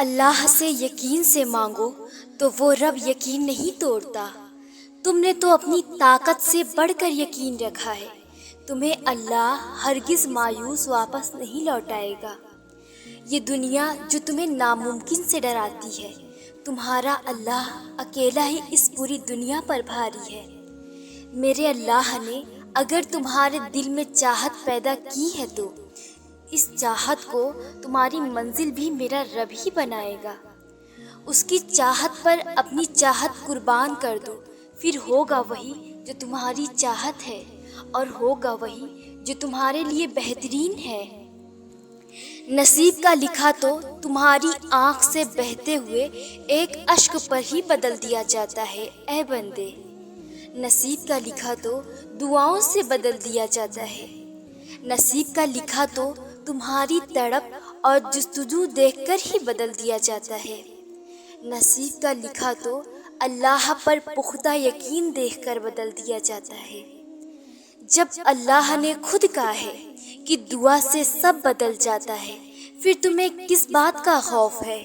اللہ سے یقین سے مانگو تو وہ رب یقین نہیں توڑتا۔ تم نے تو اپنی طاقت سے بڑھ کر یقین رکھا ہے، تمہیں اللہ ہرگز مایوس واپس نہیں لوٹائے گا۔ یہ دنیا جو تمہیں ناممکن سے ڈراتی ہے، تمہارا اللہ اکیلا ہی اس پوری دنیا پر بھاری ہے۔ میرے اللہ نے اگر تمہارے دل میں چاہت پیدا کی ہے تو اس چاہت کو تمہاری منزل بھی میرا رب ہی بنائے گا۔ اس کی چاہت پر اپنی چاہت قربان کر دو، پھر ہوگا وہی جو تمہاری چاہت ہے، اور ہوگا وہی جو تمہارے لیے بہترین ہے۔ نصیب کا لکھا تو تمہاری آنکھ سے بہتے ہوئے ایک اشک پر ہی بدل دیا جاتا ہے اے بندے۔ نصیب کا لکھا تو دعاؤں سے بدل دیا جاتا ہے۔ نصیب کا لکھا تو تمہاری تڑپ اور جستجو دیکھ کر ہی بدل دیا جاتا ہے۔ نصیب کا لکھا تو اللہ پر پختہ یقین دیکھ کر بدل دیا جاتا ہے۔ جب اللہ نے خود کہا ہے کہ دعا سے سب بدل جاتا ہے، پھر تمہیں کس بات کا خوف ہے؟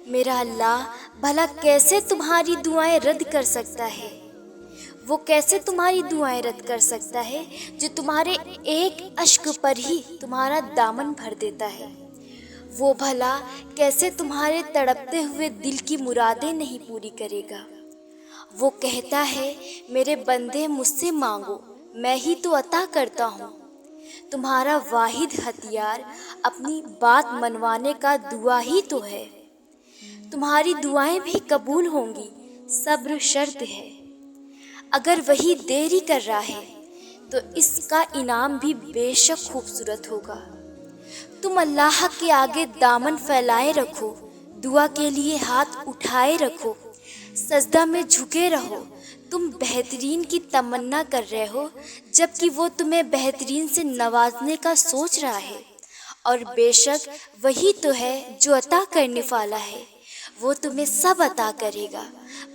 میرا اللہ بھلا کیسے تمہاری دعائیں رد کر سکتا ہے؟ وہ کیسے تمہاری دعائیں رد کر سکتا ہے جو تمہارے ایک اشک پر ہی تمہارا دامن بھر دیتا ہے؟ وہ بھلا کیسے تمہارے تڑپتے ہوئے دل کی مرادیں نہیں پوری کرے گا؟ وہ کہتا ہے میرے بندے مجھ سے مانگو، میں ہی تو عطا کرتا ہوں۔ تمہارا واحد ہتھیار اپنی بات منوانے کا دعا ہی تو ہے۔ تمہاری دعائیں بھی قبول ہوں گی، صبر شرط ہے۔ اگر وہی دیری کر رہا ہے تو اس کا انعام بھی بے شک خوبصورت ہوگا۔ تم اللہ کے آگے دامن پھیلائے رکھو، دعا کے لیے ہاتھ اٹھائے رکھو، سجدہ میں جھکے رہو۔ تم بہترین کی تمنا کر رہے ہو جبکہ وہ تمہیں بہترین سے نوازنے کا سوچ رہا ہے، اور بے شک وہی تو ہے جو عطا کرنے والا ہے۔ وہ تمہیں سب عطا کرے گا،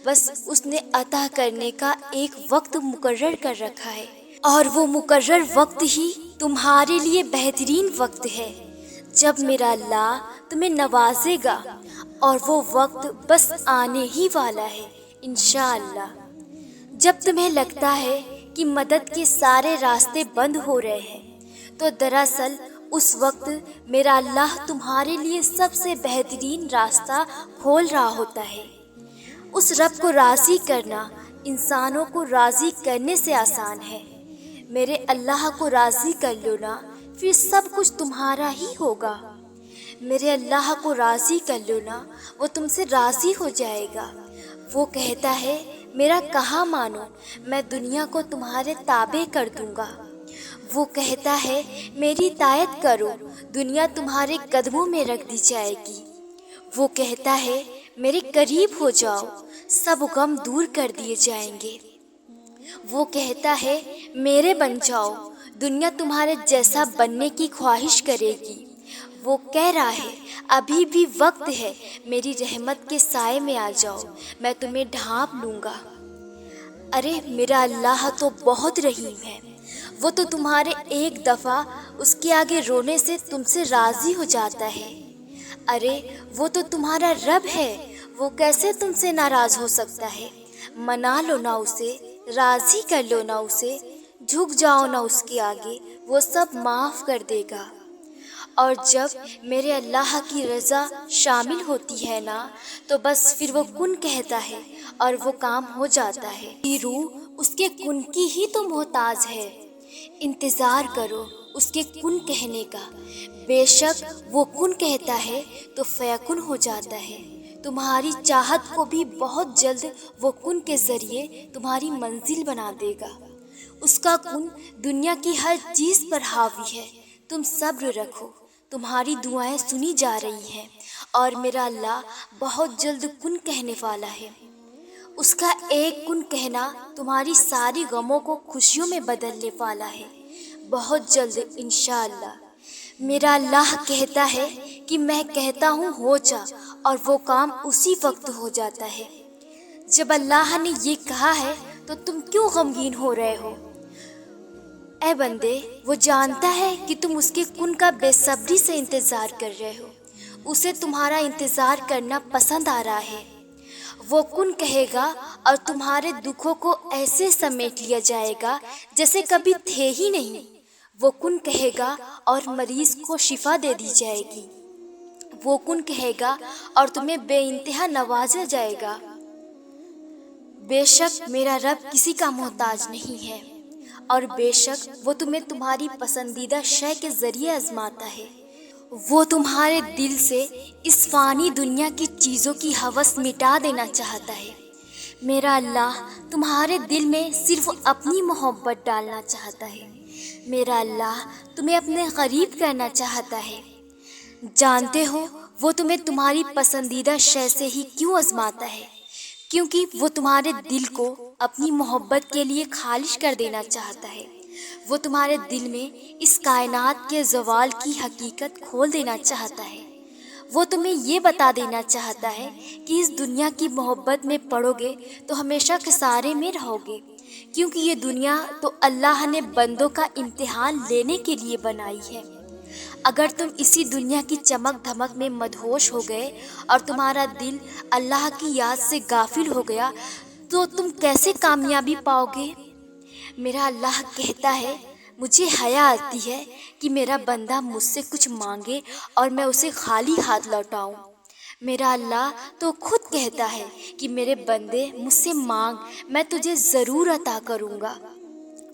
بس اس نے عطا کرنے کا ایک وقت مقرر کر رکھا ہے، اور وہ مقرر وقت ہی تمہارے لیے بہترین وقت ہے جب میرا اللہ تمہیں نوازے گا، اور وہ وقت بس آنے ہی والا ہے انشاءاللہ۔ جب تمہیں لگتا ہے کہ مدد کے سارے راستے بند ہو رہے ہیں تو دراصل اس وقت میرا اللہ تمہارے لیے سب سے بہترین راستہ کھول رہا ہوتا ہے۔ اس رب کو راضی کرنا انسانوں کو راضی کرنے سے آسان ہے۔ میرے اللہ کو راضی کر لو نا، پھر سب کچھ تمہارا ہی ہوگا۔ میرے اللہ کو راضی کر لو نا، وہ تم سے راضی ہو جائے گا۔ وہ کہتا ہے میرا کہا مانو، میں دنیا کو تمہارے تابع کر دوں گا۔ وہ کہتا ہے میری اطاعت کرو، دنیا تمہارے قدموں میں رکھ دی جائے گی۔ وہ کہتا ہے میرے قریب ہو جاؤ، سب غم دور کر دیے جائیں گے۔ وہ کہتا ہے میرے بن جاؤ، دنیا تمہارے جیسا بننے کی خواہش کرے گی۔ وہ کہہ رہا ہے ابھی بھی وقت ہے، میری رحمت کے سائے میں آ جاؤ، میں تمہیں ڈھانپ لوں گا۔ ارے میرا اللہ تو بہت رحیم ہے، وہ تو تمہارے ایک دفعہ اس کے آگے رونے سے تم سے راضی ہو جاتا ہے۔ ارے وہ تو تمہارا رب ہے، وہ کیسے تم سے ناراض ہو سکتا ہے؟ منا لو نا اسے، راضی کر لو نا اسے، جھک جاؤ نا اس کے آگے، وہ سب معاف کر دے گا۔ اور جب میرے اللہ کی رضا شامل ہوتی ہے نا تو بس پھر وہ کن کہتا ہے اور وہ کام ہو جاتا ہے۔ یہ روح اس کے کن کی ہی تو محتاج ہے، انتظار کرو اس کے کن کہنے کا، بے شک وہ کن کہتا ہے تو فیکن ہو جاتا ہے۔ تمہاری چاہت کو بھی بہت جلد وہ کن کے ذریعے تمہاری منزل بنا دے گا۔ اس کا کن دنیا کی ہر چیز پر حاوی ہے۔ تم صبر رکھو، تمہاری دعائیں سنی جا رہی ہیں، اور میرا اللہ بہت جلد کن کہنے والا ہے۔ اس کا ایک کن کہنا تمہاری ساری غموں کو خوشیوں میں بدلنے والا ہے، بہت جلد انشاءاللہ۔ میرا اللہ کہتا ہے کہ میں کہتا ہوں ہو جا، اور وہ کام اسی وقت ہو جاتا ہے۔ جب اللہ نے یہ کہا ہے تو تم کیوں غمگین ہو رہے ہو؟ اے بندے، وہ جانتا ہے کہ تم اس کے کن کا بے صبری سے انتظار کر رہے ہو۔ اسے تمہارا انتظار کرنا پسند آ رہا ہے۔ وہ کن کہے گا اور تمہارے دکھوں کو ایسے سمیٹ لیا جائے گا جیسے کبھی تھے ہی نہیں۔ وہ کن کہے گا اور مریض کو شفا دے دی جائے گی۔ وہ کن کہے گا اور تمہیں بے انتہا نوازا جائے گا۔ بے شک میرا رب کسی کا محتاج نہیں ہے، اور بے شک وہ تمہیں تمہاری پسندیدہ شے کے ذریعے آزماتا ہے۔ وہ تمہارے دل سے اس فانی دنیا کی چیزوں کی ہوس مٹا دینا چاہتا ہے۔ میرا اللہ تمہارے دل میں صرف اپنی محبت ڈالنا چاہتا ہے۔ میرا اللہ تمہیں اپنے قریب کرنا چاہتا ہے۔ جانتے ہو وہ تمہیں تمہاری پسندیدہ شے سے ہی کیوں آزماتا ہے؟ کیونکہ وہ تمہارے دل کو اپنی محبت کے لیے خالص کر دینا چاہتا ہے۔ وہ تمہارے دل میں اس کائنات کے زوال کی حقیقت کھول دینا چاہتا ہے۔ وہ تمہیں یہ بتا دینا چاہتا ہے کہ اس دنیا کی محبت میں پڑو گے تو ہمیشہ خسارے میں رہو گے، کیونکہ یہ دنیا تو اللہ نے بندوں کا امتحان لینے کے لیے بنائی ہے۔ اگر تم اسی دنیا کی چمک دھمک میں مدہوش ہو گئے اور تمہارا دل اللہ کی یاد سے غافل ہو گیا تو تم کیسے کامیابی پاؤ گے؟ میرا اللہ کہتا ہے، مجھے حیا آتی ہے کہ میرا بندہ مجھ سے کچھ مانگے اور میں اسے خالی ہاتھ لوٹاؤں۔ میرا اللہ تو خود کہتا ہے کہ میرے بندے مجھ سے مانگ، میں تجھے ضرور عطا کروں گا،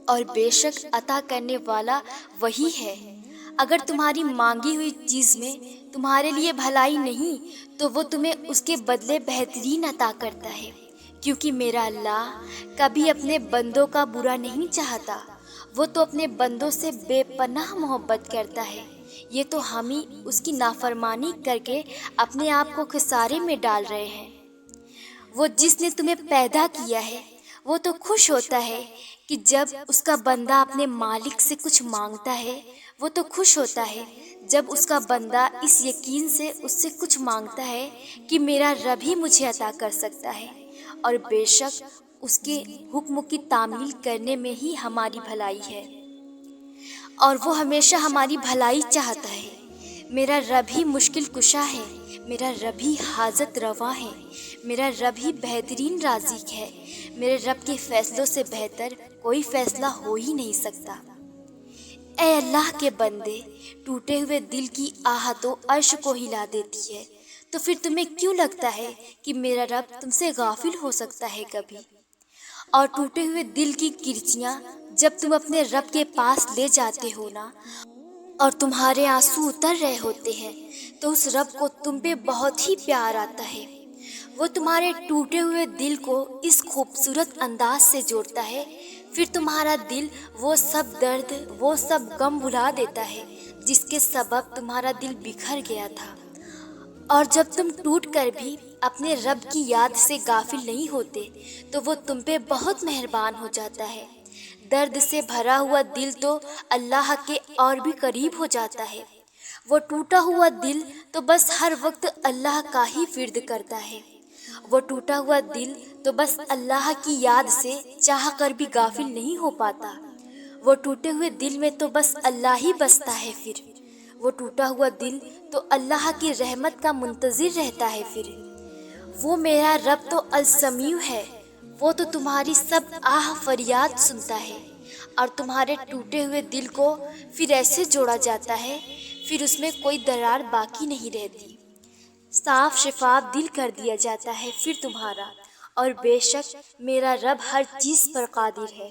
اور بے شک عطا کرنے والا وہی ہے۔ اگر تمہاری مانگی ہوئی چیز میں تمہارے لیے بھلائی نہیں تو وہ تمہیں اس کے بدلے بہترین عطا کرتا ہے، کیونکہ میرا اللہ کبھی اپنے بندوں کا برا نہیں چاہتا۔ وہ تو اپنے بندوں سے بے پناہ محبت کرتا ہے۔ یہ تو ہم ہی اس کی نافرمانی کر کے اپنے آپ کو خسارے میں ڈال رہے ہیں۔ وہ جس نے تمہیں پیدا کیا ہے وہ تو خوش ہوتا ہے کہ جب اس کا بندہ اپنے مالک سے کچھ مانگتا ہے۔ وہ تو خوش ہوتا ہے جب اس کا بندہ اس یقین سے اس سے کچھ مانگتا ہے کہ میرا رب ہی مجھے عطا کر سکتا ہے، اور بے شک اس کے حکم کی تعمیل کرنے میں ہی ہماری بھلائی ہے، اور وہ ہمیشہ ہماری بھلائی چاہتا ہے۔ میرا رب ہی مشکل کشا ہے، میرا رب ہی حاجت رواں ہے، میرا رب ہی بہترین رازق ہے۔ میرے رب کے فیصلوں سے بہتر کوئی فیصلہ ہو ہی نہیں سکتا۔ اے اللہ کے بندے، ٹوٹے ہوئے دل کی آہتوں عرش کو ہلا دیتی ہے، تو پھر تمہیں کیوں لگتا ہے کہ میرا رب تم سے غافل ہو سکتا ہے کبھی؟ اور ٹوٹے ہوئے دل کی کرچیاں جب تم اپنے رب کے پاس لے جاتے ہو نا، اور تمہارے آنسو اتر رہے ہوتے ہیں، تو اس رب کو تم پہ بہت ہی پیار آتا ہے۔ وہ تمہارے ٹوٹے ہوئے دل کو اس خوبصورت انداز سے جوڑتا ہے، پھر تمہارا دل وہ سب درد، وہ سب غم بھلا دیتا ہے جس کے سبب تمہارا دل بکھر گیا تھا۔ اور جب تم ٹوٹ کر بھی اپنے رب کی یاد سے غافل نہیں ہوتے تو وہ تم پہ بہت مہربان ہو جاتا ہے۔ درد سے بھرا ہوا دل تو اللہ کے اور بھی قریب ہو جاتا ہے۔ وہ ٹوٹا ہوا دل تو بس ہر وقت اللہ کا ہی ورد کرتا ہے۔ وہ ٹوٹا ہوا دل تو بس اللہ کی یاد سے چاہ کر بھی غافل نہیں ہو پاتا۔ وہ ٹوٹے ہوئے دل میں تو بس اللہ ہی بستا ہے۔ پھر وہ ٹوٹا ہوا دل تو اللہ کی رحمت کا منتظر رہتا ہے۔ پھر وہ میرا رب تو السمیع ہے، وہ تو تمہاری سب آہ فریاد سنتا ہے، اور تمہارے ٹوٹے ہوئے دل کو پھر ایسے جوڑا جاتا ہے، پھر اس میں کوئی درار باقی نہیں رہتی، صاف شفاف دل کر دیا جاتا ہے پھر تمہارا، اور بے شک میرا رب ہر چیز پر قادر ہے۔